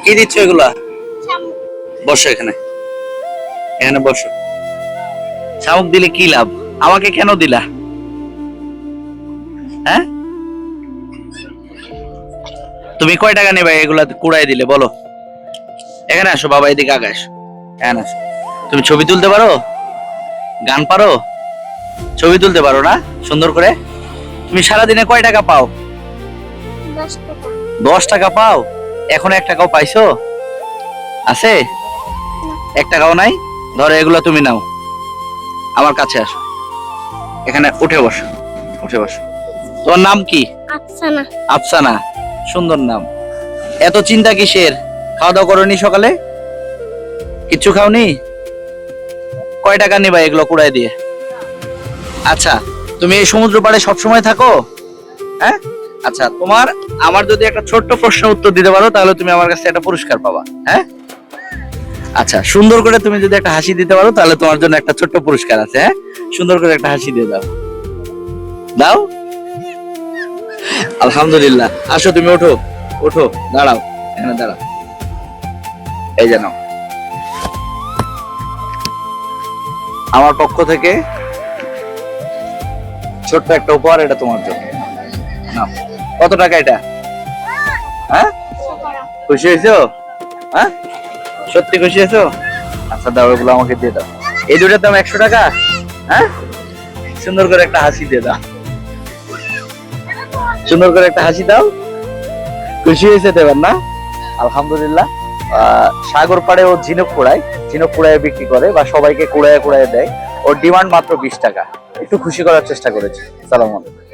কি দিচ্ছ এগুলা? বসো এখানে, এখানে বসো। শামুক দিলে কি লাভ? আমাকে কেন দিলা? হ্যাঁ, তুমি কয় টাকা নেবে এগুলা কুড়াই দিলে বলো? এখানে আসো বাবা, এদিকে আগে আসো, এখানে আসো। তুমি ছবি তুলতে পারো? গান পারো? ছবি তুলতে পারো না সুন্দর করে? তুমি সারাদিনে কয় টাকা পাও? 10 টাকা। 10 টাকা পাও? এখন 1 টাকাও পাইছো? আছে? 1 টাকাও নাই? ধরো এগুলো তুমি নাও, আমার কাছে আসো, এখানে উঠে বসো, উঠে বসো। তোমার নাম কি? আফসানা। আফসানা, সুন্দর নাম। এত চিন্তা কিসের? খাওয়া দাওয়া করোনি সকালে? কিচ্ছু খাওনি? কয় টাকা নিবা এগুলো কুড়াই দিয়ে? আচ্ছা, তুমি এই সমুদ্র পাড়ে সবসময় থাকো? হ্যাঁ, আচ্ছা, তোমার আমার যদি একটা ছোট্ট প্রশ্ন উত্তর দিতে পারো তাহলে তুমি আমার কাছে একটা পুরস্কার পাবা। হ্যাঁ, আচ্ছা, সুন্দর করে তুমি যদি একটা হাসি দিতে পারো তাহলে তোমার জন্য একটা ছোট্ট পুরস্কার আছে। হ্যাঁ, সুন্দর করে একটা হাসি দিয়ে দাও, দাও। আলহামদুলিল্লাহ। আসো তুমি, ওঠো, ওঠো, দাঁড়াও, এখানে দাঁড়াও, এই যে নাও, আমার পক্ষ থেকে ছোট্ট একটা উপহার, এটা তোমার জন্য। নাও। কত টাকা এটা? হ্যাঁ, খুশি হয়েছো? হ্যাঁ, সত্যি খুশি হয়েছো? আচ্ছা দাও, এগুলো আমাকে দিয়ে দাও। এই দুটোর দাম 100 টাকা। হ্যাঁ, সুন্দর করে একটা হাসি দিয়ে দাও, সুন্দর করে একটা হাসি দাও। খুশি হয়েছে দেবেন না? আলহামদুলিল্লাহ। সাগর পাড়ে ও ঝিনুক কুড়ায় বিক্রি করে, বা সবাইকে কুড়ায় কুড়ায় দেয়। ওর ডিমান্ড মাত্র 20 টাকা। একটু খুশি করার চেষ্টা করেছি। সালাম আলাইকুম।